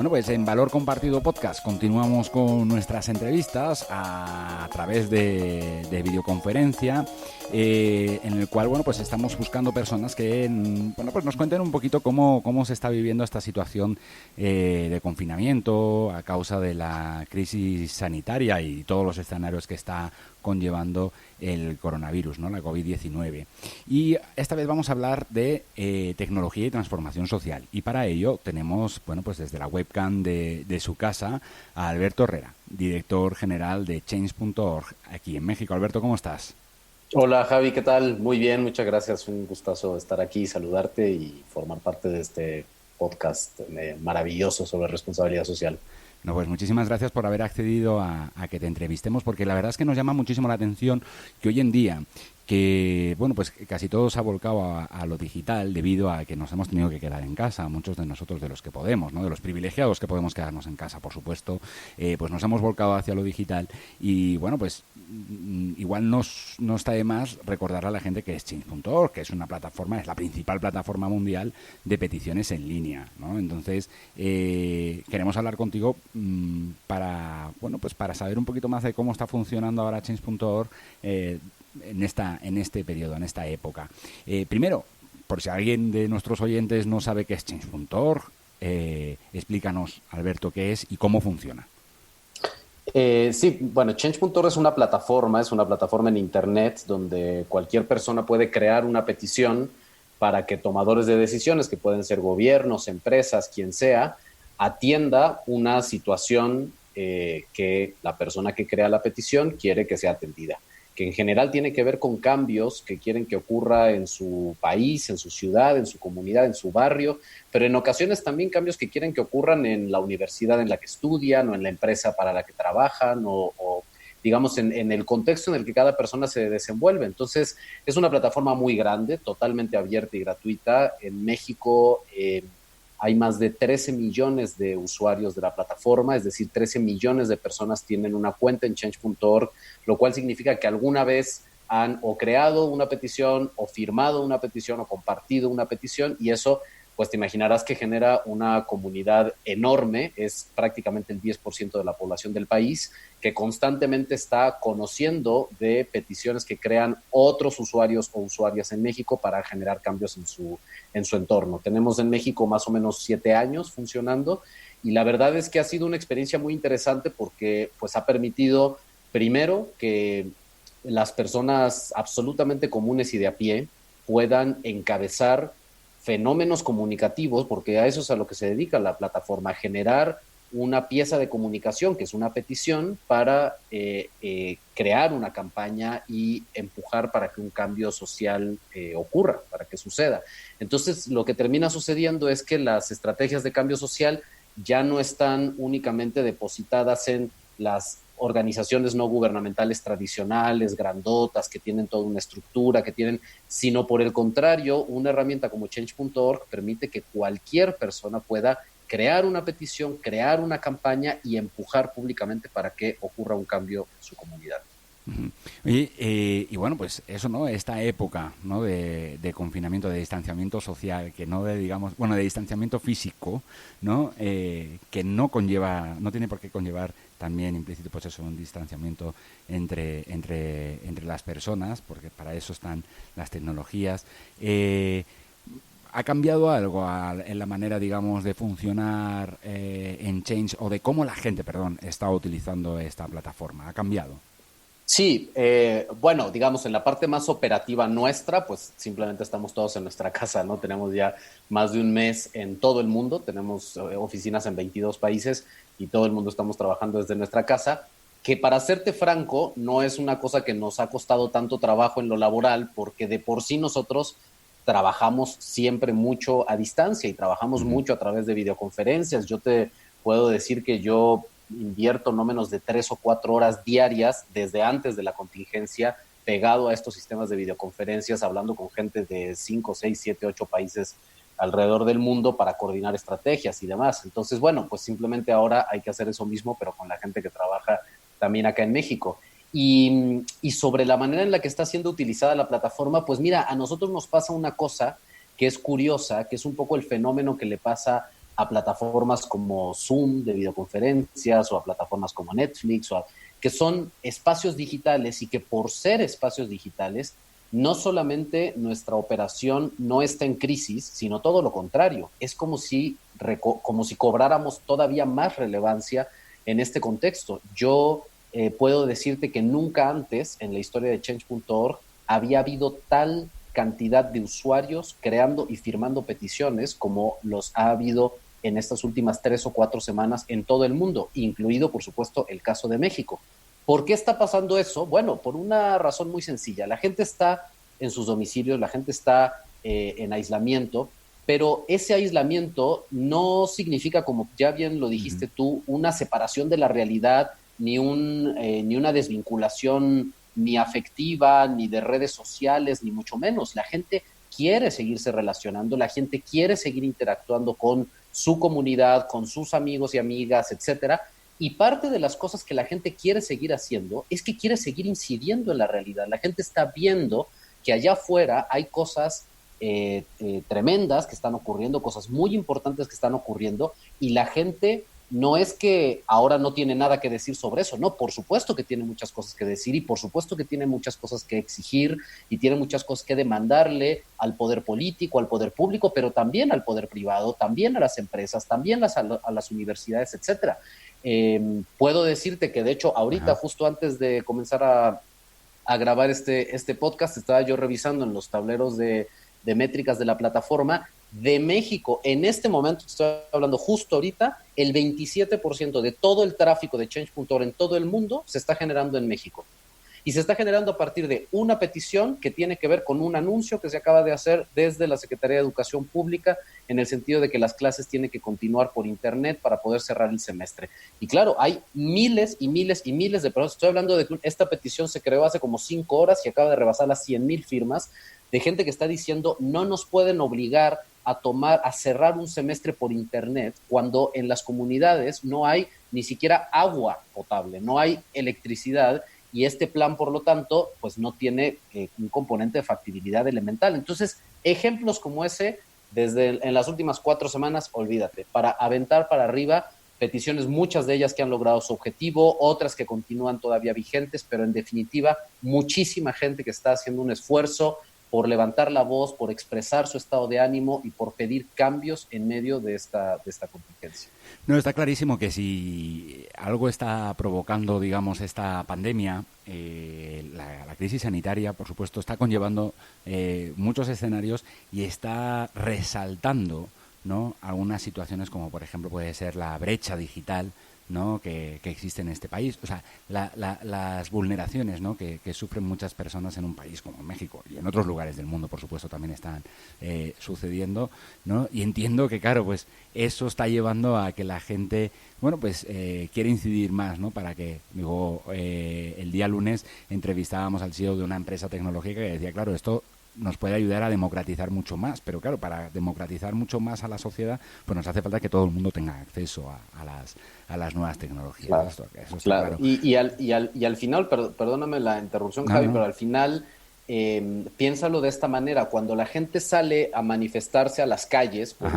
Bueno, pues en Valor Compartido Podcast continuamos con nuestras entrevistas a través de videoconferencia, en el cual, bueno, pues estamos buscando personas que, bueno, pues nos cuenten un poquito cómo se está viviendo esta situación de confinamiento a causa de la crisis sanitaria y todos los escenarios que está conllevando el coronavirus, ¿no? La COVID-19. Y esta vez vamos a hablar de tecnología y transformación social. Y para ello tenemos, bueno, pues desde la webcam de su casa a Alberto Herrera, director general de Change.org aquí en México. Alberto, ¿cómo estás? Hola Javi, ¿qué tal? Muy bien, muchas gracias. Un gustazo estar aquí, saludarte y formar parte de este podcast maravilloso sobre responsabilidad social. No, pues muchísimas gracias por haber accedido a que te entrevistemos, porque la verdad es que nos llama muchísimo la atención que hoy en día, que bueno, pues casi todo se ha volcado a lo digital debido a que nos hemos tenido que quedar en casa, muchos de nosotros de los que podemos, ¿no? De los privilegiados que podemos quedarnos en casa, por supuesto, pues nos hemos volcado hacia lo digital y bueno, pues igual no está de más recordar a la gente que es Change.org, que es una plataforma, es la principal plataforma mundial de peticiones en línea, ¿no? Entonces, queremos hablar contigo para, bueno, pues para saber un poquito más de cómo está funcionando ahora Change.org en este periodo, en esta época. Primero, por si alguien de nuestros oyentes no sabe qué es Change.org, explícanos, Alberto, qué es y cómo funciona. Sí, bueno, Change.org es una plataforma en Internet donde cualquier persona puede crear una petición para que tomadores de decisiones, que pueden ser gobiernos, empresas, quien sea, atienda una situación que la persona que crea la petición quiere que sea atendida, que en general tiene que ver con cambios que quieren que ocurra en su país, en su ciudad, en su comunidad, en su barrio, pero en ocasiones también cambios que quieren que ocurran en la universidad en la que estudian o en la empresa para la que trabajan o digamos, en el contexto en el que cada persona se desenvuelve. Entonces, es una plataforma muy grande, totalmente abierta y gratuita. En México hay más de 13 millones de usuarios de la plataforma, es decir, 13 millones de personas tienen una cuenta en Change.org, lo cual significa que alguna vez han o creado una petición o firmado una petición o compartido una petición, y eso pues te imaginarás que genera una comunidad enorme, es prácticamente el 10% de la población del país, que constantemente está conociendo de peticiones que crean otros usuarios o usuarias en México para generar cambios en su entorno. Tenemos en México más o menos 7 años funcionando y la verdad es que ha sido una experiencia muy interesante porque pues ha permitido primero que las personas absolutamente comunes y de a pie puedan encabezar fenómenos comunicativos, porque a eso es a lo que se dedica la plataforma, a generar una pieza de comunicación, que es una petición, para crear una campaña y empujar para que un cambio social ocurra, para que suceda. Entonces, lo que termina sucediendo es que las estrategias de cambio social ya no están únicamente depositadas en las organizaciones no gubernamentales tradicionales, grandotas, que tienen toda una estructura, sino por el contrario, una herramienta como Change.org permite que cualquier persona pueda crear una petición, crear una campaña y empujar públicamente para que ocurra un cambio en su comunidad. Y bueno, pues eso, ¿no? Esta época, ¿no? de confinamiento, de distanciamiento social, que no de, digamos, bueno, de distanciamiento físico, ¿no? Que no tiene por qué conllevar también implícito, pues eso, un distanciamiento entre las personas, porque para eso están las tecnologías. ¿Ha cambiado algo en la manera, digamos, de funcionar en Change, o de cómo la gente, está utilizando esta plataforma? ¿Ha cambiado? Sí, bueno, digamos, en la parte más operativa nuestra, pues simplemente estamos todos en nuestra casa, ¿no? Tenemos ya más de un mes en todo el mundo, tenemos oficinas en 22 países y todo el mundo estamos trabajando desde nuestra casa, que para serte franco, no es una cosa que nos ha costado tanto trabajo en lo laboral, porque de por sí nosotros trabajamos siempre mucho a distancia y trabajamos mucho a través de videoconferencias. Yo te puedo decir que yo invierto no menos de 3 o 4 horas diarias desde antes de la contingencia pegado a estos sistemas de videoconferencias, hablando con gente de 5, 6, 7, 8 países alrededor del mundo para coordinar estrategias y demás. Entonces, bueno, pues simplemente ahora hay que hacer eso mismo, pero con la gente que trabaja también acá en México. Y sobre la manera en la que está siendo utilizada la plataforma, pues mira, a nosotros nos pasa una cosa que es curiosa, que es un poco el fenómeno que le pasa a plataformas como Zoom de videoconferencias o a plataformas como Netflix, que son espacios digitales y que por ser espacios digitales, no solamente nuestra operación no está en crisis, sino todo lo contrario. Es como si cobráramos todavía más relevancia en este contexto. Yo puedo decirte que nunca antes en la historia de Change.org había habido tal cantidad de usuarios creando y firmando peticiones como los ha habido en estas últimas 3 o 4 semanas en todo el mundo, incluido, por supuesto, el caso de México. ¿Por qué está pasando eso? Bueno, por una razón muy sencilla. La gente está en sus domicilios, la gente está en aislamiento, pero ese aislamiento no significa, como ya bien lo dijiste tú, una separación de la realidad, ni una desvinculación ni afectiva, ni de redes sociales, ni mucho menos. La gente quiere seguirse relacionando, la gente quiere seguir interactuando con su comunidad, con sus amigos y amigas, etcétera. Y parte de las cosas que la gente quiere seguir haciendo es que quiere seguir incidiendo en la realidad. La gente está viendo que allá afuera hay cosas tremendas que están ocurriendo, cosas muy importantes que están ocurriendo, y la gente no es que ahora no tiene nada que decir sobre eso, no, por supuesto que tiene muchas cosas que decir y por supuesto que tiene muchas cosas que exigir y tiene muchas cosas que demandarle al poder político, al poder público, pero también al poder privado, también a las empresas, también a las universidades, etcétera. Puedo decirte que de hecho ahorita, justo antes de comenzar a grabar este podcast, estaba yo revisando en los tableros de métricas de la plataforma de México. En este momento, estoy hablando justo ahorita, el 27% de todo el tráfico de Change.org en todo el mundo se está generando en México. Y se está generando a partir de una petición que tiene que ver con un anuncio que se acaba de hacer desde la Secretaría de Educación Pública, en el sentido de que las clases tienen que continuar por internet para poder cerrar el semestre. Y claro, hay miles y miles y miles de personas. Estoy hablando de que esta petición se creó hace como 5 horas y acaba de rebasar las 100,000 firmas de gente que está diciendo no nos pueden obligar a cerrar un semestre por internet cuando en las comunidades no hay ni siquiera agua potable, no hay electricidad, y este plan, por lo tanto, pues no tiene un componente de factibilidad elemental. Entonces, ejemplos como ese, en las últimas 4 semanas, olvídate, para aventar para arriba peticiones, muchas de ellas que han logrado su objetivo, otras que continúan todavía vigentes, pero en definitiva, muchísima gente que está haciendo un esfuerzo por levantar la voz, por expresar su estado de ánimo y por pedir cambios en medio de esta contingencia. No, está clarísimo que si algo está provocando, digamos, esta pandemia, la crisis sanitaria, por supuesto, está conllevando muchos escenarios y está resaltando, ¿no?, algunas situaciones como, por ejemplo, puede ser la brecha digital, ¿no?, que existe en este país. O sea, las vulneraciones, ¿no?, que sufren muchas personas en un país como México y en otros lugares del mundo, por supuesto, también están sucediendo, ¿no? Y entiendo que, claro, pues eso está llevando a que la gente, bueno, pues quiere incidir más, ¿no? Para que, digo, el día lunes entrevistábamos al CEO de una empresa tecnológica que decía, claro, esto nos puede ayudar a democratizar mucho más, pero claro, para democratizar mucho más a la sociedad, pues nos hace falta que todo el mundo tenga acceso a las nuevas tecnologías. Claro, eso está claro. claro. Y al final, perdóname la interrupción, Javi, pero al final piénsalo de esta manera: cuando la gente sale a manifestarse a las calles por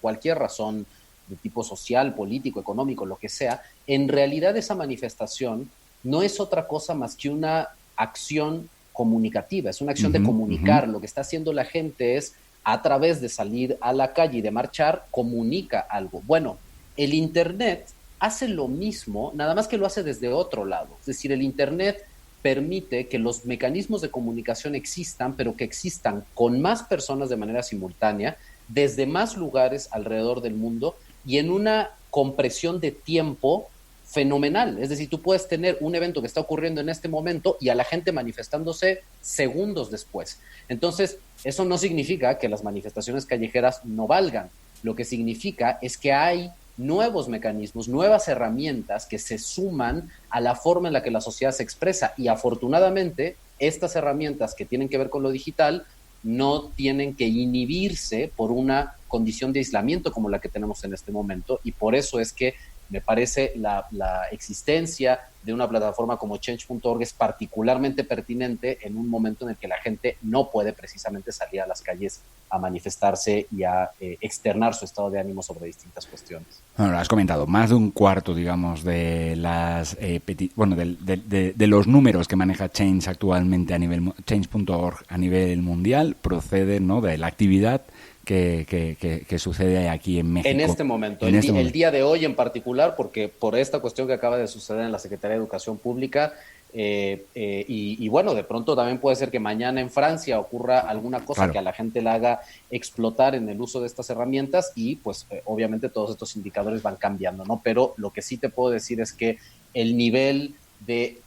cualquier razón de tipo social, político, económico, lo que sea, en realidad esa manifestación no es otra cosa más que una acción comunicativa, es una acción de comunicar. Lo que está haciendo la gente es, a través de salir a la calle y de marchar, comunica algo. Bueno, el Internet hace lo mismo, nada más que lo hace desde otro lado. Es decir, el Internet permite que los mecanismos de comunicación existan, pero que existan con más personas de manera simultánea, desde más lugares alrededor del mundo y en una compresión de tiempo fenomenal. Es decir, tú puedes tener un evento que está ocurriendo en este momento y a la gente manifestándose segundos después. Entonces, eso no significa que las manifestaciones callejeras no valgan. Lo que significa es que hay nuevos mecanismos, nuevas herramientas que se suman a la forma en la que la sociedad se expresa, y afortunadamente estas herramientas que tienen que ver con lo digital no tienen que inhibirse por una condición de aislamiento como la que tenemos en este momento, y por eso es que me parece la existencia de una plataforma como Change.org es particularmente pertinente en un momento en el que la gente no puede precisamente salir a las calles a manifestarse y a externar su estado de ánimo sobre distintas cuestiones. Bueno, lo has comentado, más de un cuarto, digamos, de las de los números que maneja Change actualmente a nivel Change.org a nivel mundial proceden, ¿no?, de la actividad que sucede aquí en México. En este momento, el día de hoy en particular, porque por esta cuestión que acaba de suceder en la Secretaría de Educación Pública, y bueno, de pronto también puede ser que mañana en Francia ocurra alguna cosa, claro, que a la gente la haga explotar en el uso de estas herramientas y pues obviamente todos estos indicadores van cambiando, ¿no? Pero lo que sí te puedo decir es que el nivel de,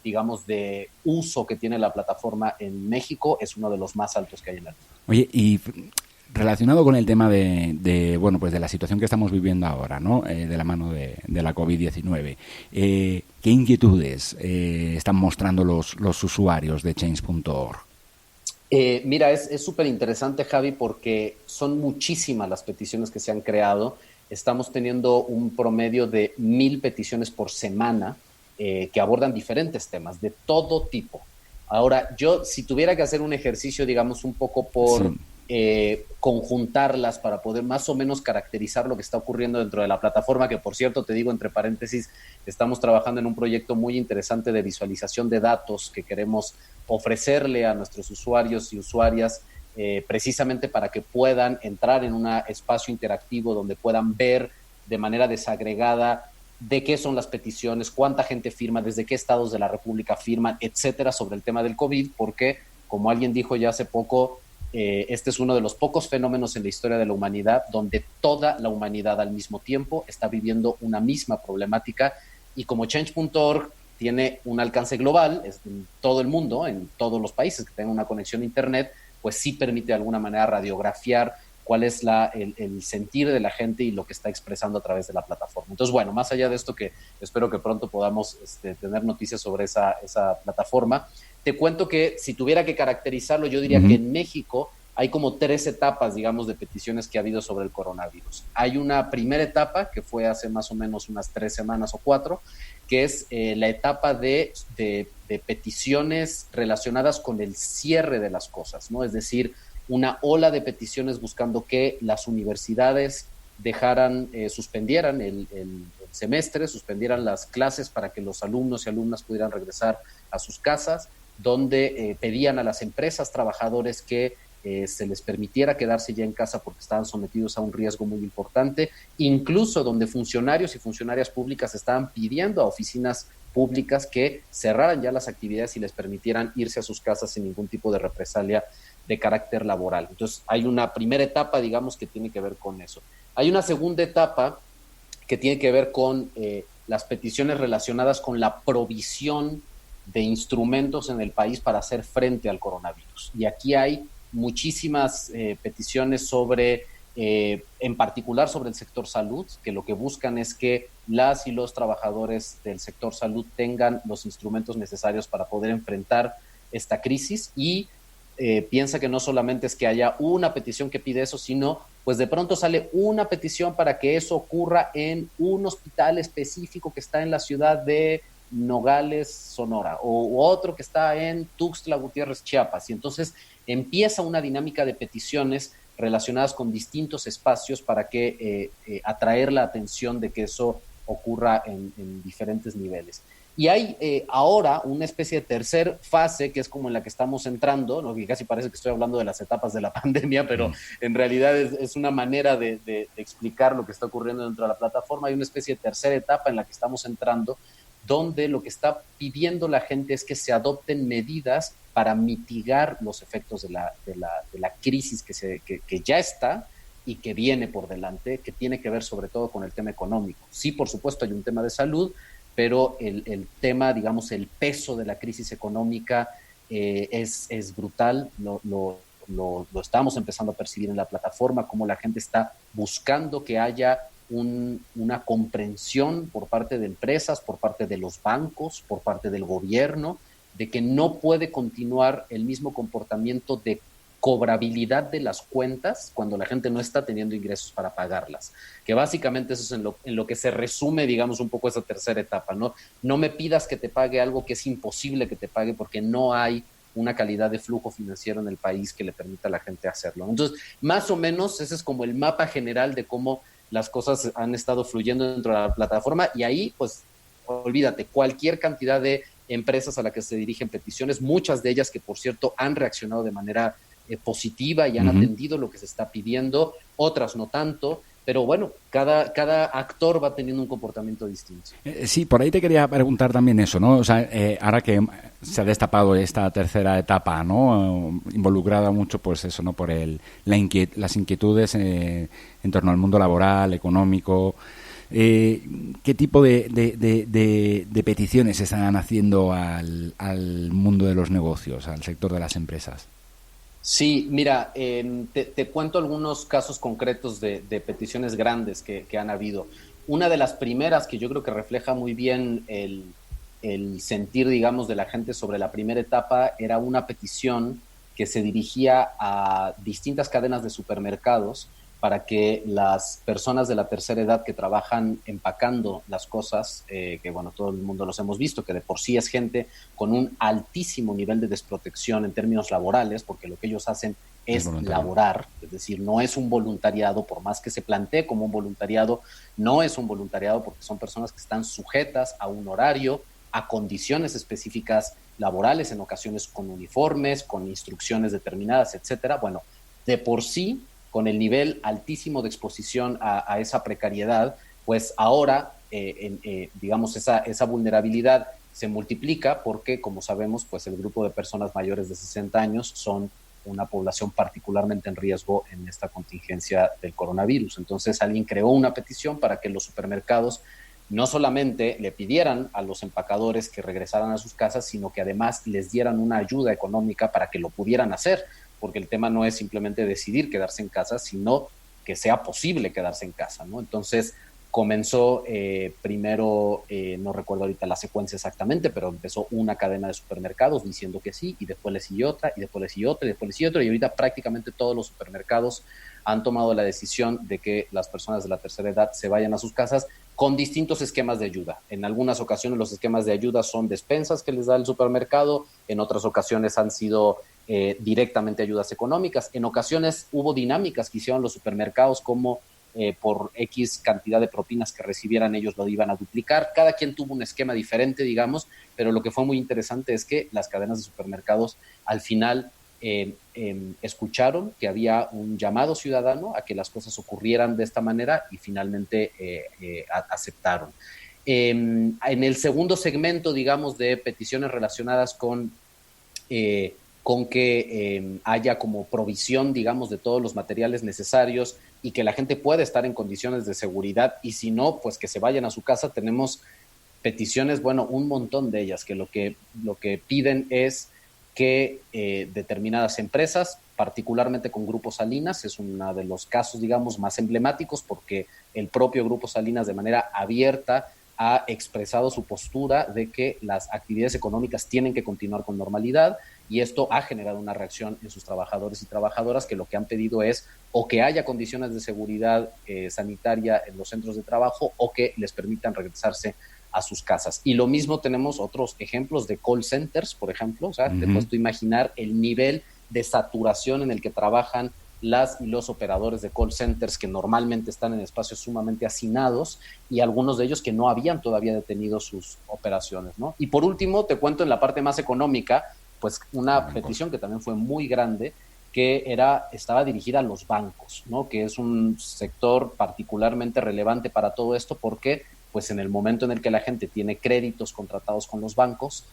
digamos, de uso que tiene la plataforma en México es uno de los más altos que hay en el mundo. Oye, y relacionado con el tema de bueno, pues de la situación que estamos viviendo ahora, ¿no?, de la mano de la COVID-19, ¿qué inquietudes están mostrando los usuarios de Change.org? Mira, es súper interesante, Javi, porque son muchísimas las peticiones que se han creado. Estamos teniendo un promedio de 1,000 peticiones por semana que abordan diferentes temas de todo tipo. Ahora, yo si tuviera que hacer un ejercicio, digamos, un poco por... Sí. Conjuntarlas para poder más o menos caracterizar lo que está ocurriendo dentro de la plataforma, que por cierto, te digo entre paréntesis, estamos trabajando en un proyecto muy interesante de visualización de datos que queremos ofrecerle a nuestros usuarios y usuarias precisamente para que puedan entrar en un espacio interactivo donde puedan ver de manera desagregada de qué son las peticiones, cuánta gente firma, desde qué estados de la República firman, etcétera, sobre el tema del COVID, porque como alguien dijo ya hace poco, este es uno de los pocos fenómenos en la historia de la humanidad donde toda la humanidad al mismo tiempo está viviendo una misma problemática, y como Change.org tiene un alcance global en todo el mundo, en todos los países que tengan una conexión a internet, pues sí permite de alguna manera radiografiar cuál es el sentir de la gente y lo que está expresando a través de la plataforma. Entonces, bueno, más allá de esto, que espero que pronto podamos tener noticias sobre esa plataforma, te cuento que si tuviera que caracterizarlo, yo diría que en México hay como 3 etapas, digamos, de peticiones que ha habido sobre el coronavirus. Hay una primera etapa que fue hace más o menos unas 3 semanas o 4, que es la etapa de peticiones relacionadas con el cierre de las cosas, ¿no? Es decir, una ola de peticiones buscando que las universidades suspendieran el semestre, suspendieran las clases para que los alumnos y alumnas pudieran regresar a sus casas, donde pedían a las empresas, trabajadores que se les permitiera quedarse ya en casa porque estaban sometidos a un riesgo muy importante, incluso donde funcionarios y funcionarias públicas estaban pidiendo a oficinas públicas que cerraran ya las actividades y les permitieran irse a sus casas sin ningún tipo de represalia de carácter laboral. Entonces, hay una primera etapa, digamos, que tiene que ver con eso. Hay una segunda etapa que tiene que ver con las peticiones relacionadas con la provisión de instrumentos en el país para hacer frente al coronavirus. Y aquí hay muchísimas peticiones sobre, en particular sobre el sector salud, que lo que buscan es que las y los trabajadores del sector salud tengan los instrumentos necesarios para poder enfrentar esta crisis, y piensa que no solamente es que haya una petición que pide eso, sino pues de pronto sale una petición para que eso ocurra en un hospital específico que está en la ciudad de Nogales, Sonora, o otro que está en Tuxtla Gutiérrez, Chiapas, y entonces empieza una dinámica de peticiones relacionadas con distintos espacios para que atraer la atención de que eso ocurra en diferentes niveles. Y hay ahora una especie de tercer fase, que es como en la que estamos entrando, ¿no? Que casi parece que estoy hablando de las etapas de la pandemia, pero en realidad es una manera de explicar lo que está ocurriendo dentro de la plataforma. Hay una especie de tercera etapa en la que estamos entrando, donde lo que está pidiendo la gente es que se adopten medidas para mitigar los efectos de la crisis que ya está y que viene por delante, que tiene que ver sobre todo con el tema económico. Sí, por supuesto, hay un tema de salud, pero el tema, digamos, el peso de la crisis económica es brutal. Lo estamos empezando a percibir en la plataforma, como la gente está buscando que haya una comprensión por parte de empresas, por parte de los bancos, por parte del gobierno, de que no puede continuar el mismo comportamiento de cobrabilidad de las cuentas cuando la gente no está teniendo ingresos para pagarlas. Que básicamente eso es en lo que se resume, digamos, un poco esa tercera etapa, ¿no? No me pidas que te pague algo que es imposible que te pague porque no hay una calidad de flujo financiero en el país que le permita a la gente hacerlo. Entonces, más o menos ese es como el mapa general de cómo las cosas han estado fluyendo dentro de la plataforma, y ahí, pues, olvídate, cualquier cantidad de empresas a las que se dirigen peticiones, muchas de ellas que, por cierto, han reaccionado de manera positiva y han atendido lo que se está pidiendo, otras no tanto, pero bueno, cada actor va teniendo un comportamiento distinto. Sí, por ahí te quería preguntar también eso, ¿no? O sea, ahora que se ha destapado esta tercera etapa, ¿no? Involucrada mucho, pues eso, ¿no? Por las inquietudes en torno al mundo laboral, económico. ¿Qué tipo de peticiones se están haciendo al mundo de los negocios, al sector de las empresas? Sí, mira, te cuento algunos casos concretos de peticiones grandes que han habido. Una de las primeras que yo creo que refleja muy bien el sentir, digamos, de la gente sobre la primera etapa era una petición que se dirigía a distintas cadenas de supermercados para que las personas de la tercera edad que trabajan empacando las cosas, que bueno, todo el mundo los hemos visto, que de por sí es gente con un altísimo nivel de desprotección en términos laborales, porque lo que ellos hacen es laborar, es decir, no es un voluntariado, por más que se plantee como un voluntariado, no es un voluntariado porque son personas que están sujetas a un horario, a condiciones específicas laborales, en ocasiones con uniformes, con instrucciones determinadas, etcétera. Bueno, de por sí, con el nivel altísimo de exposición a esa precariedad, pues ahora, digamos, esa vulnerabilidad se multiplica porque, como sabemos, pues el grupo de personas mayores de 60 años son una población particularmente en riesgo en esta contingencia del coronavirus. Entonces, alguien creó una petición para que los supermercados no solamente le pidieran a los empacadores que regresaran a sus casas, sino que además les dieran una ayuda económica para que lo pudieran hacer, porque el tema no es simplemente decidir quedarse en casa, sino que sea posible quedarse en casa, ¿no? Entonces comenzó primero, no recuerdo ahorita la secuencia exactamente, pero empezó una cadena de supermercados diciendo que sí, y después le siguió otra, y después le siguió otra, y después le siguió otra, y ahorita prácticamente todos los supermercados han tomado la decisión de que las personas de la tercera edad se vayan a sus casas con distintos esquemas de ayuda. En algunas ocasiones los esquemas de ayuda son despensas que les da el supermercado, en otras ocasiones han sido directamente ayudas económicas, en ocasiones hubo dinámicas que hicieron los supermercados como por X cantidad de propinas que recibieran ellos lo iban a duplicar. Cada quien tuvo un esquema diferente, digamos, pero lo que fue muy interesante es que las cadenas de supermercados al final escucharon que había un llamado ciudadano a que las cosas ocurrieran de esta manera y finalmente aceptaron. En el segundo segmento, digamos, de peticiones relacionadas con que haya como provisión, digamos, de todos los materiales necesarios y que la gente pueda estar en condiciones de seguridad, y si no, pues que se vayan a su casa. Tenemos peticiones, bueno, un montón de ellas, que lo que piden es que determinadas empresas, particularmente con Grupo Salinas, es uno de los casos, digamos, más emblemáticos, porque el propio Grupo Salinas de manera abierta ha expresado su postura de que las actividades económicas tienen que continuar con normalidad, y esto ha generado una reacción en sus trabajadores y trabajadoras, que lo que han pedido es o que haya condiciones de seguridad sanitaria en los centros de trabajo o que les permitan regresarse a sus casas. Y lo mismo tenemos otros ejemplos de call centers, por ejemplo, o sea, te puedes imaginar el nivel de saturación en el que trabajan las y los operadores de call centers, que normalmente están en espacios sumamente hacinados, y algunos de ellos que no habían todavía detenido sus operaciones, ¿no? Y por último, te cuento en la parte más económica, pues una petición que también fue muy grande, que estaba dirigida a los bancos, ¿no? Que es un sector particularmente relevante para todo esto, porque pues en el momento en el que la gente tiene créditos contratados con los bancos,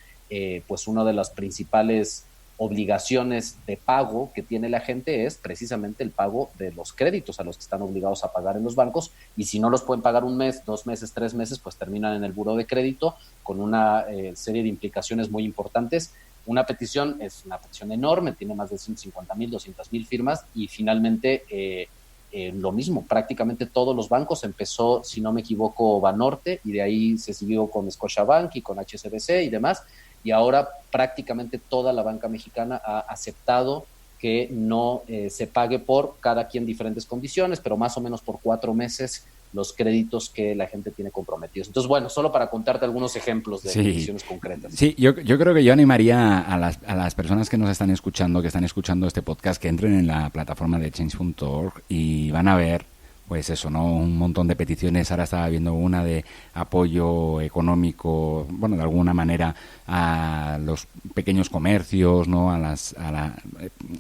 pues una de las principales obligaciones de pago que tiene la gente es precisamente el pago de los créditos a los que están obligados a pagar en los bancos, y si no los pueden pagar un mes, 2 meses, 3 meses, pues terminan en el buró de crédito con una serie de implicaciones muy importantes. Una petición es una petición enorme, tiene más de 150,000, 200,000 firmas, y finalmente lo mismo, prácticamente todos los bancos. Empezó, si no me equivoco, Banorte, y de ahí se siguió con Scotiabank y con HSBC y demás, y ahora prácticamente toda la banca mexicana ha aceptado que no se pague por cada quien diferentes condiciones, pero más o menos por 4 meses los créditos que la gente tiene comprometidos. Entonces, bueno, solo para contarte algunos ejemplos de peticiones concretas. Sí, yo creo que yo animaría a las personas que nos están escuchando, que están escuchando este podcast, que entren en la plataforma de change.org y van a ver, pues eso, ¿no? Un montón de peticiones. Ahora estaba viendo una de apoyo económico, bueno, de alguna manera a los pequeños comercios, ¿no?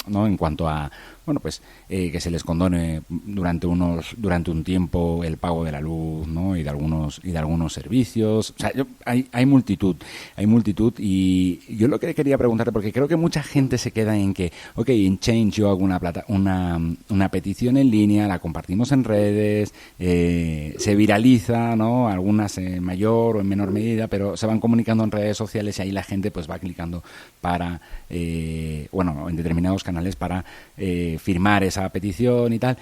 ¿no? En cuanto a, bueno, pues que se les condone durante un tiempo el pago de la luz, ¿no? Y de algunos servicios. O sea, hay multitud y yo lo que quería preguntarte, porque creo que mucha gente se queda en que, en Change yo hago una petición en línea, la compartimos en redes, se viraliza, ¿no? Algunas en mayor o en menor medida, pero se van comunicando en redes sociales y ahí la gente pues va clicando para, en determinados canales para firmar esa petición y tal.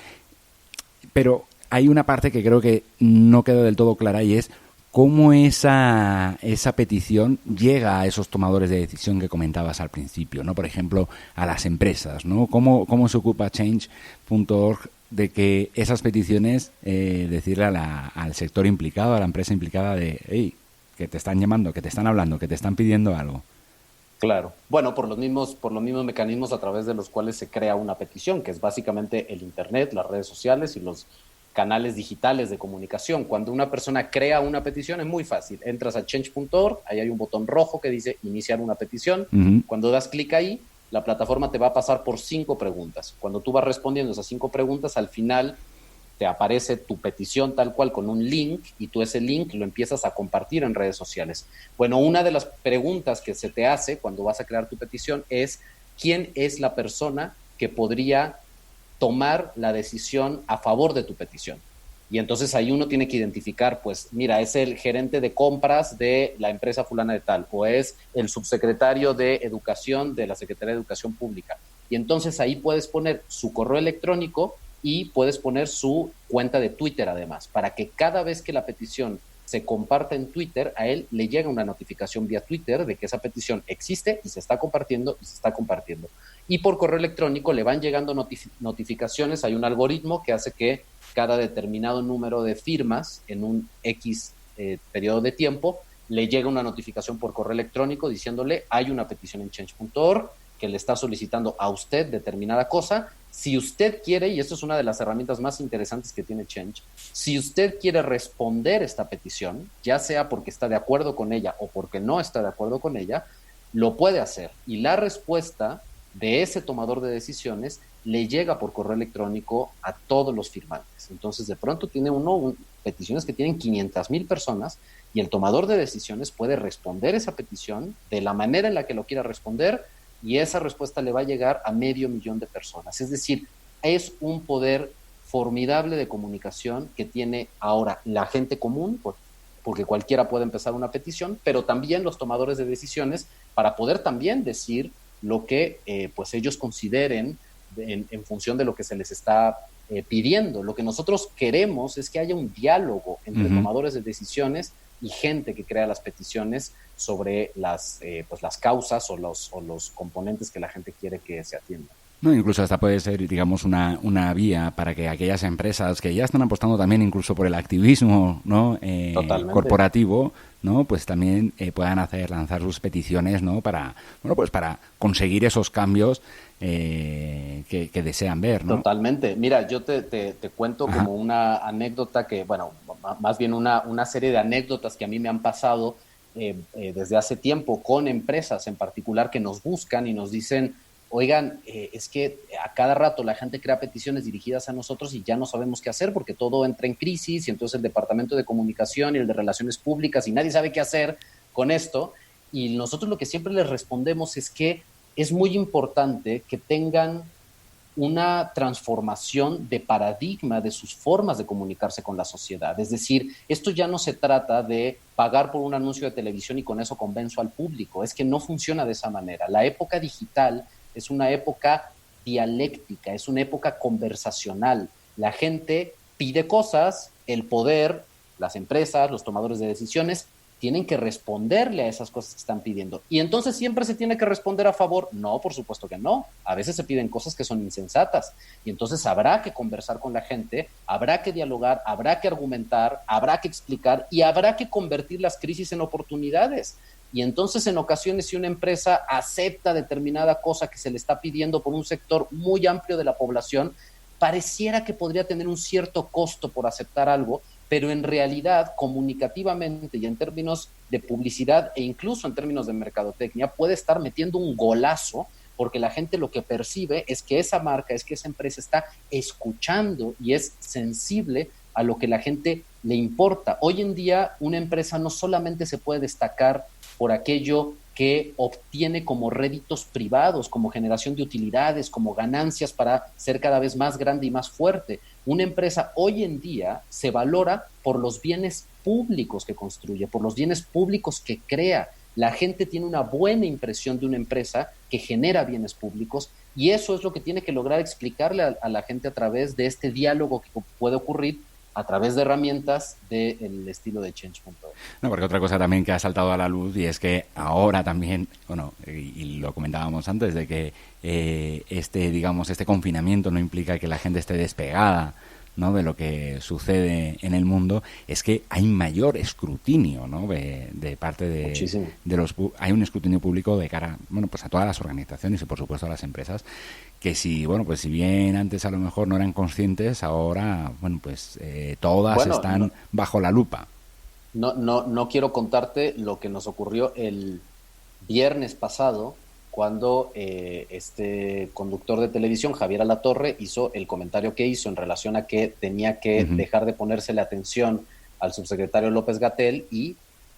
Pero hay una parte que creo que no queda del todo clara y es cómo esa petición llega a esos tomadores de decisión que comentabas al principio, ¿no? Por ejemplo, a las empresas, ¿no? ¿Cómo se ocupa Change.org de que esas peticiones, decirle al sector implicado, a la empresa implicada de, hey, que te están llamando, que te están hablando, que te están pidiendo algo? Claro. Bueno, por los mismos mecanismos a través de los cuales se crea una petición, que es básicamente el Internet, las redes sociales y los canales digitales de comunicación. Cuando una persona crea una petición es muy fácil. Entras a change.org, ahí hay un botón rojo que dice iniciar una petición. Uh-huh. Cuando das clic ahí, la plataforma te va a pasar por 5 preguntas. Cuando tú vas respondiendo esas 5 preguntas, al final te aparece tu petición tal cual con un link y tú ese link lo empiezas a compartir en redes sociales. Bueno, una de las preguntas que se te hace cuando vas a crear tu petición es ¿quién es la persona que podría tomar la decisión a favor de tu petición? Y entonces ahí uno tiene que identificar, pues mira, es el gerente de compras de la empresa fulana de tal, o es el subsecretario de Educación de la Secretaría de Educación Pública. Y entonces ahí puedes poner su correo electrónico y puedes poner su cuenta de Twitter además, para que cada vez que la petición se comparte en Twitter, a él le llega una notificación vía Twitter de que esa petición existe y se está compartiendo. Y por correo electrónico le van llegando notificaciones, hay un algoritmo que hace que cada determinado número de firmas en un X periodo de tiempo, le llega una notificación por correo electrónico diciéndole hay una petición en change.org que le está solicitando a usted determinada cosa. Si usted quiere, y esto es una de las herramientas más interesantes que tiene Change, si usted quiere responder esta petición, ya sea porque está de acuerdo con ella o porque no está de acuerdo con ella, lo puede hacer. Y la respuesta de ese tomador de decisiones le llega por correo electrónico a todos los firmantes. Entonces, de pronto tiene peticiones que tienen 500,000 personas y el tomador de decisiones puede responder esa petición de la manera en la que lo quiera responder y esa respuesta le va a llegar a 500,000 de personas. Es decir, es un poder formidable de comunicación que tiene ahora la gente común, porque cualquiera puede empezar una petición, pero también los tomadores de decisiones para poder también decir lo que pues ellos consideren en función de lo que se les está pidiendo. Lo que nosotros queremos es que haya un diálogo entre tomadores de decisiones y gente que crea las peticiones sobre las causas o los componentes que la gente quiere que se atiendan. No, incluso hasta puede ser, digamos, una vía para que aquellas empresas que ya están apostando también incluso por el activismo, ¿no? Corporativo, ¿no? Pues también puedan lanzar sus peticiones, ¿no? Para conseguir esos cambios que desean ver, ¿no? Totalmente. Mira, yo te cuento como una anécdota que, bueno, más bien una serie de anécdotas que a mí me han pasado desde hace tiempo con empresas en particular que nos buscan y nos dicen, oigan, es que a cada rato la gente crea peticiones dirigidas a nosotros y ya no sabemos qué hacer porque todo entra en crisis y entonces el departamento de comunicación y el de relaciones públicas y nadie sabe qué hacer con esto. Y nosotros lo que siempre les respondemos es que es muy importante que tengan una transformación de paradigma de sus formas de comunicarse con la sociedad. Es decir, esto ya no se trata de pagar por un anuncio de televisión y con eso convenzo al público. Es que no funciona de esa manera. La época digital es una época dialéctica, es una época conversacional. La gente pide cosas, el poder, las empresas, los tomadores de decisiones tienen que responderle a esas cosas que están pidiendo. Y entonces siempre se tiene que responder a favor. No, por supuesto que no. A veces se piden cosas que son insensatas. Y entonces habrá que conversar con la gente, habrá que dialogar, habrá que argumentar, habrá que explicar y habrá que convertir las crisis en oportunidades. Y entonces en ocasiones si una empresa acepta determinada cosa que se le está pidiendo por un sector muy amplio de la población, pareciera que podría tener un cierto costo por aceptar algo, pero en realidad comunicativamente y en términos de publicidad e incluso en términos de mercadotecnia puede estar metiendo un golazo, porque la gente lo que percibe es que esa marca, es que esa empresa está escuchando y es sensible a lo que la gente le importa. Hoy en día una empresa no solamente se puede destacar por aquello que obtiene como réditos privados, como generación de utilidades, como ganancias para ser cada vez más grande y más fuerte. Una empresa hoy en día se valora por los bienes públicos que construye, por los bienes públicos que crea. La gente tiene una buena impresión de una empresa que genera bienes públicos y eso es lo que tiene que lograr explicarle a la gente a través de este diálogo que puede ocurrir a través de herramientas del estilo de Change.org. No, porque otra cosa también que ha saltado a la luz y es que ahora también, bueno, y lo comentábamos antes, de que este confinamiento no implica que la gente esté despegada, ¿no?, de lo que sucede en el mundo, es que hay mayor escrutinio, ¿no?, de parte de los... Hay un escrutinio público de cara, bueno, pues a todas las organizaciones y por supuesto a las empresas, que si bien antes a lo mejor no eran conscientes, ahora, bueno, pues todas están bajo la lupa. No quiero contarte lo que nos ocurrió el viernes pasado cuando este conductor de televisión, Javier Alatorre, hizo el comentario que hizo en relación a que tenía que dejar de ponérsele atención al subsecretario López-Gatell y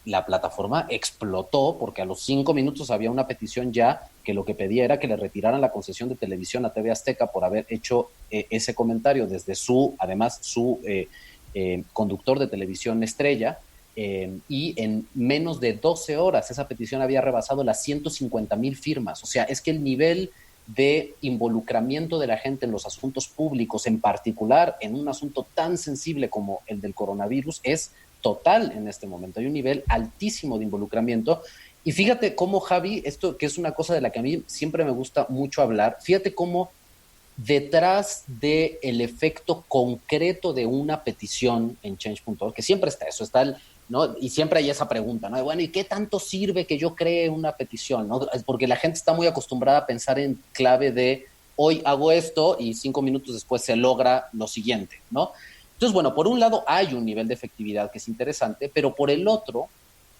la plataforma explotó porque a los 5 minutos había una petición ya que lo que pedía era que le retiraran la concesión de televisión a TV Azteca por haber hecho ese comentario desde su conductor de televisión estrella, y en menos de 12 horas esa petición había rebasado las 150,000 firmas. O sea, es que el nivel de involucramiento de la gente en los asuntos públicos, en particular en un asunto tan sensible como el del coronavirus, es total en este momento. Hay un nivel altísimo de involucramiento. Y fíjate cómo, Javi, esto que es una cosa de la que a mí siempre me gusta mucho hablar, fíjate cómo detrás del efecto concreto de una petición en Change.org, que siempre está eso, ¿no? Y siempre hay esa pregunta, ¿no? Bueno, ¿y qué tanto sirve que yo cree una petición? ¿No? Porque la gente está muy acostumbrada a pensar en clave de hoy hago esto y 5 minutos después se logra lo siguiente, ¿no? Entonces, bueno, por un lado hay un nivel de efectividad que es interesante, pero por el otro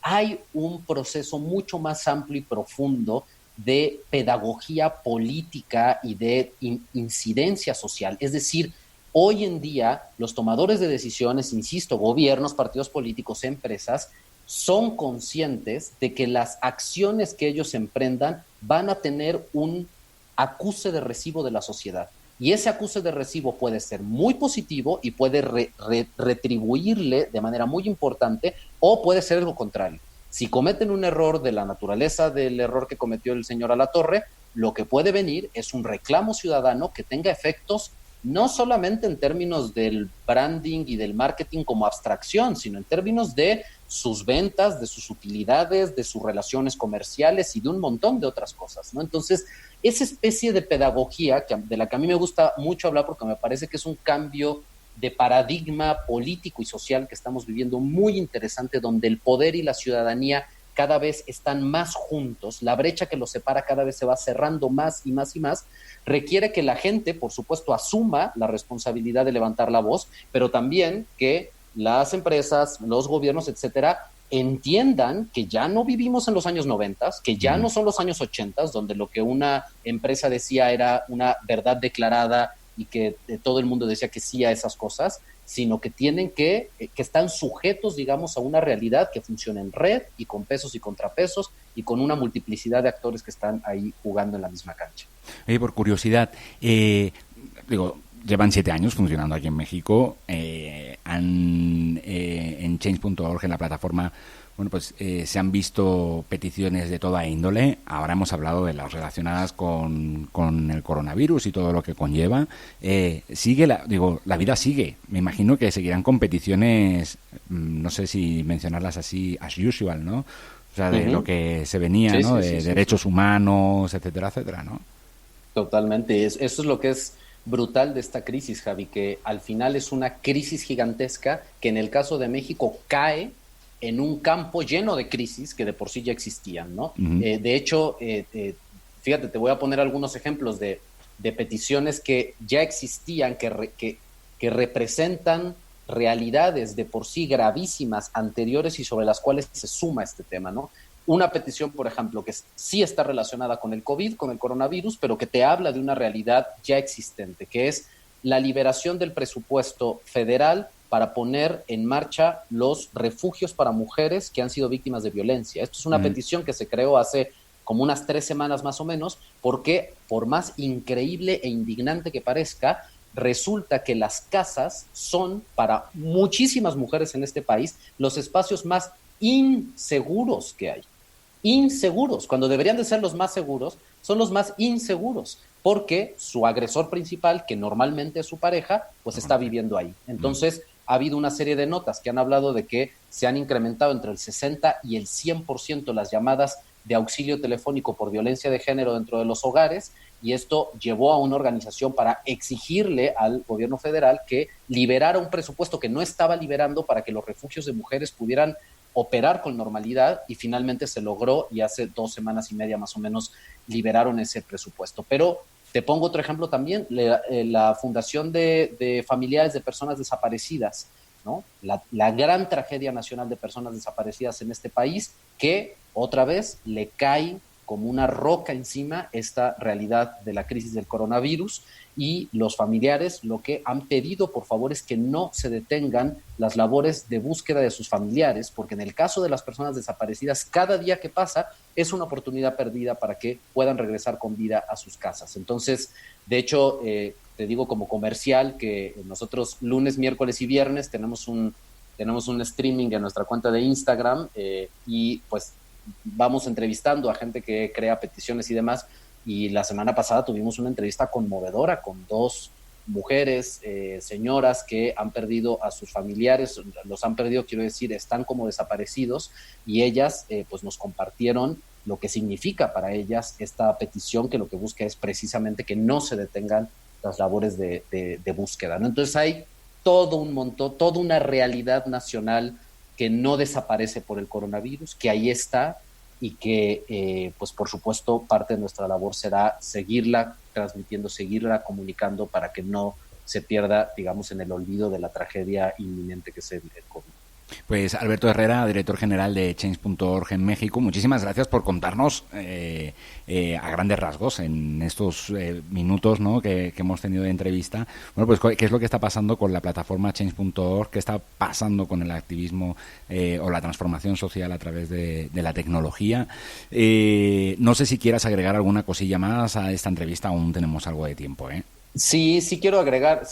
hay un proceso mucho más amplio y profundo de pedagogía política y de incidencia social. Es decir, hoy en día los tomadores de decisiones, insisto, gobiernos, partidos políticos, empresas, son conscientes de que las acciones que ellos emprendan van a tener un acuse de recibo de la sociedad. Y ese acuse de recibo puede ser muy positivo y puede retribuirle de manera muy importante, o puede ser lo contrario. Si cometen un error de la naturaleza del error que cometió el señor Alatorre, lo que puede venir es un reclamo ciudadano que tenga efectos no solamente en términos del branding y del marketing como abstracción, sino en términos de sus ventas, de sus utilidades, de sus relaciones comerciales y de un montón de otras cosas, ¿no? Entonces, esa especie de pedagogía de la que a mí me gusta mucho hablar porque me parece que es un cambio de paradigma político y social que estamos viviendo muy interesante, donde el poder y la ciudadanía cada vez están más juntos, la brecha que los separa cada vez se va cerrando más y más y más, requiere que la gente, por supuesto, asuma la responsabilidad de levantar la voz, pero también que las empresas, los gobiernos, etcétera, entiendan que ya no vivimos en los años 90, que ya no son los años 80, donde lo que una empresa decía era una verdad declarada y que todo el mundo decía que sí a esas cosas, sino que tienen que están sujetos, digamos, a una realidad que funciona en red y con pesos y contrapesos y con una multiplicidad de actores que están ahí jugando en la misma cancha. Por curiosidad, llevan 7 años funcionando aquí en México. En change.org, en la plataforma, bueno, pues se han visto peticiones de toda índole. Ahora hemos hablado de las relacionadas con el coronavirus y todo lo que conlleva. La vida sigue. Me imagino que seguirán con peticiones, no sé si mencionarlas así, as usual, ¿no? O sea, de lo que se venía, Sí, ¿no? sí, De sí, derechos humanos, etcétera, etcétera, ¿no? totalmente. Eso es lo que es brutal de esta crisis, Javi, que al final es una crisis gigantesca que en el caso de México cae en un campo lleno de crisis que de por sí ya existían, ¿no? Uh-huh. De hecho, fíjate, te voy a poner algunos ejemplos de peticiones que ya existían, que representan realidades de por sí gravísimas anteriores y sobre las cuales se suma este tema, ¿no? Una petición, por ejemplo, que sí está relacionada con el COVID, con el coronavirus, pero que te habla de una realidad ya existente, que es la liberación del presupuesto federal para poner en marcha los refugios para mujeres que han sido víctimas de violencia. Esto es una petición que se creó hace como unas 3 semanas más o menos, porque por más increíble e indignante que parezca, resulta que las casas son para muchísimas mujeres en este país los espacios más inseguros que hay. Inseguros, cuando deberían de ser los más seguros, son los más inseguros, porque su agresor principal, que normalmente es su pareja, pues está viviendo ahí. Entonces, ha habido una serie de notas que han hablado de que se han incrementado entre el 60 y el 100% las llamadas de auxilio telefónico por violencia de género dentro de los hogares, y esto llevó a una organización para exigirle al gobierno federal que liberara un presupuesto que no estaba liberando para que los refugios de mujeres pudieran operar con normalidad, y finalmente se logró, y hace 2 semanas y media más o menos liberaron ese presupuesto. Pero te pongo otro ejemplo también, la Fundación de Familiares de Personas Desaparecidas, ¿no? La gran tragedia nacional de personas desaparecidas en este país, que otra vez le cae como una roca encima esta realidad de la crisis del coronavirus, y los familiares lo que han pedido, por favor, es que no se detengan las labores de búsqueda de sus familiares, porque en el caso de las personas desaparecidas, cada día que pasa es una oportunidad perdida para que puedan regresar con vida a sus casas. Entonces, de hecho, te digo como comercial que nosotros lunes, miércoles y viernes tenemos un streaming en nuestra cuenta de Instagram, y pues vamos entrevistando a gente que crea peticiones y demás, y la semana pasada tuvimos una entrevista conmovedora con 2 mujeres, señoras que han perdido a sus familiares, los han perdido, quiero decir, están como desaparecidos, y ellas pues nos compartieron lo que significa para ellas esta petición, que lo que busca es precisamente que no se detengan las labores de búsqueda, ¿no? Entonces hay todo un montón, toda una realidad nacional que no desaparece por el coronavirus, que ahí está, y que, pues por supuesto, parte de nuestra labor será seguirla transmitiendo, seguirla comunicando para que no se pierda, digamos, en el olvido de la tragedia inminente que es el COVID. Pues Alberto Herrera, director general de Change.org en México, muchísimas gracias por contarnos a grandes rasgos en estos minutos, ¿no?, que hemos tenido de entrevista. Bueno, pues qué es lo que está pasando con la plataforma Change.org, qué está pasando con el activismo o la transformación social a través de la tecnología. No sé si quieras agregar alguna cosilla más a esta entrevista, aún tenemos algo de tiempo, ¿eh? Sí quiero agregar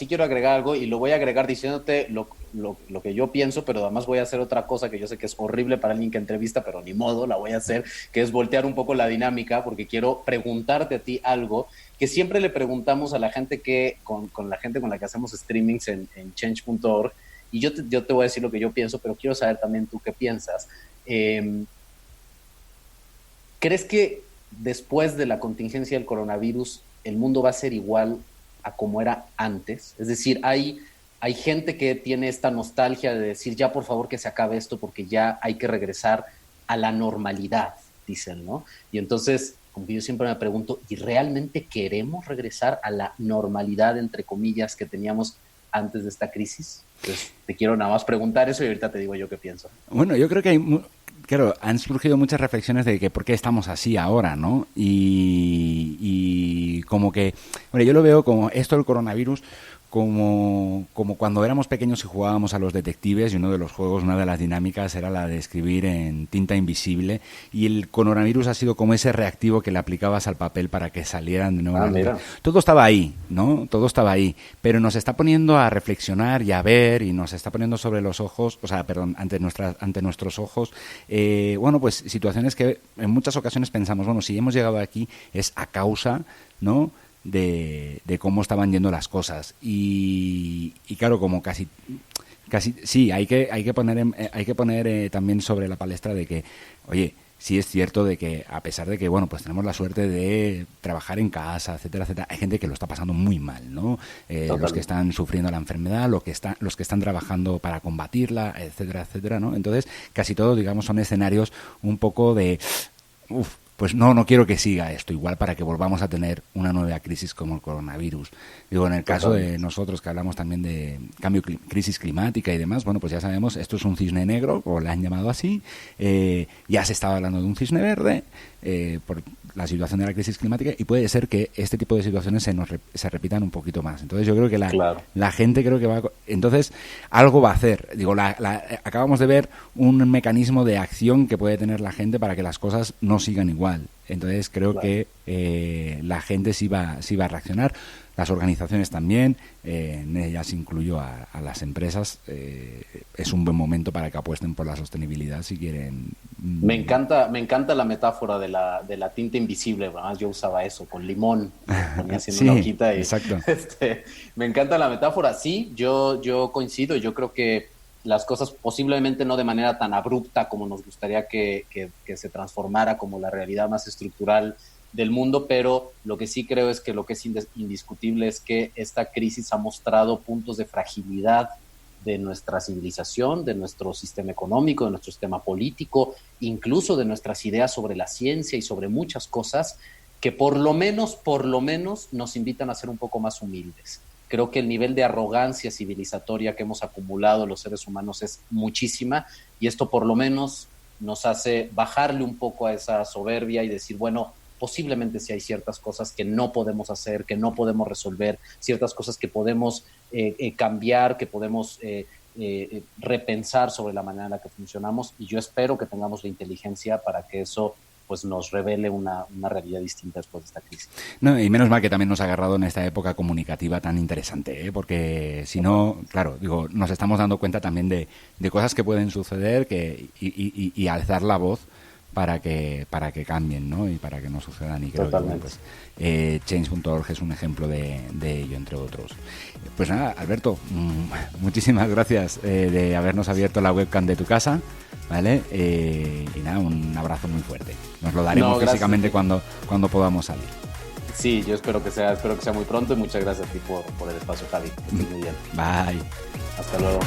algo, y lo voy a agregar diciéndote lo que yo pienso, pero además voy a hacer otra cosa que yo sé que es horrible para alguien que entrevista, pero ni modo, la voy a hacer, que es voltear un poco la dinámica, porque quiero preguntarte a ti algo que siempre le preguntamos a la gente con la gente con la que hacemos streamings en change.org, y yo te voy a decir lo que yo pienso, pero quiero saber también tú qué piensas. ¿Crees que después de la contingencia del coronavirus el mundo va a ser igual a como era antes? Es decir, hay gente que tiene esta nostalgia de decir, ya por favor que se acabe esto porque ya hay que regresar a la normalidad, dicen, ¿no? Y entonces, como yo siempre me pregunto, ¿y realmente queremos regresar a la normalidad, entre comillas, que teníamos antes de esta crisis? Entonces, te quiero nada más preguntar eso y ahorita te digo yo qué pienso. Bueno, yo creo que claro, han surgido muchas reflexiones de que por qué estamos así ahora, ¿no? Y como que, bueno, yo lo veo como esto del coronavirus como cuando éramos pequeños y jugábamos a los detectives, y uno de los juegos, una de las dinámicas era la de escribir en tinta invisible, y el coronavirus ha sido como ese reactivo que le aplicabas al papel para que salieran de nuevo. Todo estaba ahí, ¿no? Todo estaba ahí, pero nos está poniendo a reflexionar y a ver, y nos está poniendo sobre los ojos, ante nuestros ojos, bueno, pues situaciones que en muchas ocasiones pensamos, bueno, si hemos llegado aquí es a causa, ¿no?, de cómo estaban yendo las cosas, y claro, como casi sí, hay que poner también sobre la palestra de que, oye, sí es cierto de que a pesar de que, bueno, pues tenemos la suerte de trabajar en casa, etcétera, etcétera, hay gente que lo está pasando muy mal, ¿no? Los que están sufriendo la enfermedad, los que están trabajando para combatirla, etcétera, etcétera, ¿no? Entonces, casi todo, digamos, son escenarios un poco de pues no quiero que siga esto igual para que volvamos a tener una nueva crisis como el coronavirus. Digo, en el caso de nosotros que hablamos también de crisis climática y demás, bueno, pues ya sabemos, esto es un cisne negro, o le han llamado así, ya se estaba hablando de un cisne verde por la situación de la crisis climática, y puede ser que este tipo de situaciones se repitan un poquito más. Entonces yo creo que la gente creo que va... Entonces algo va a hacer. Digo, acabamos de ver un mecanismo de acción que puede tener la gente para que las cosas no sigan igual. Entonces creo que la gente sí va a reaccionar, las organizaciones también, en ellas incluyo a las empresas. Es un buen momento para que apuesten por la sostenibilidad si quieren. Me encanta la metáfora de la tinta invisible. Además, yo usaba eso con limón, ponía haciendo una hojita y exacto. Me encanta la metáfora. Sí, yo coincido. Yo creo que las cosas posiblemente no de manera tan abrupta como nos gustaría que se transformara como la realidad más estructural del mundo, pero lo que sí creo es que lo que es indiscutible es que esta crisis ha mostrado puntos de fragilidad de nuestra civilización, de nuestro sistema económico, de nuestro sistema político, incluso de nuestras ideas sobre la ciencia y sobre muchas cosas que por lo menos nos invitan a ser un poco más humildes. Creo que el nivel de arrogancia civilizatoria que hemos acumulado los seres humanos es muchísima, y esto por lo menos nos hace bajarle un poco a esa soberbia y decir, bueno, posiblemente sí hay ciertas cosas que no podemos hacer, que no podemos resolver, ciertas cosas que podemos cambiar, que podemos repensar sobre la manera en la que funcionamos, y yo espero que tengamos la inteligencia para que eso pues nos revele una realidad distinta después de esta crisis. No, y menos mal que también nos ha agarrado en esta época comunicativa tan interesante, porque si no, claro, digo, nos estamos dando cuenta también de cosas que pueden suceder y alzar la voz para que cambien, ¿no? Y para que no sucedan. Y creo Totalmente. que Change.org es un ejemplo de ello, entre otros. Pues nada, Alberto, muchísimas gracias de habernos abierto la webcam de tu casa, ¿vale? Y nada, un abrazo muy fuerte. Nos lo daremos físicamente cuando podamos salir. Sí, yo espero que sea muy pronto, y muchas gracias a ti por el espacio, Javi. Que estés muy bien. Bye. Hasta luego.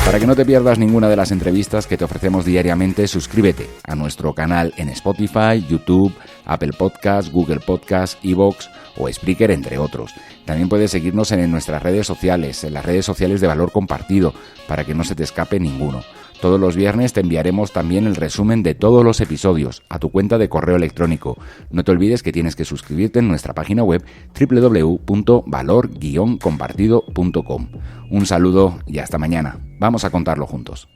Para que no te pierdas ninguna de las entrevistas que te ofrecemos diariamente, suscríbete a nuestro canal en Spotify, YouTube, Apple Podcasts, Google Podcasts, iVoox o Spreaker, entre otros. También puedes seguirnos en nuestras redes sociales, en las redes sociales de Valor Compartido, para que no se te escape ninguno. Todos los viernes te enviaremos también el resumen de todos los episodios a tu cuenta de correo electrónico. No te olvides que tienes que suscribirte en nuestra página web www.valor-compartido.com. Un saludo y hasta mañana. Vamos a contarlo juntos.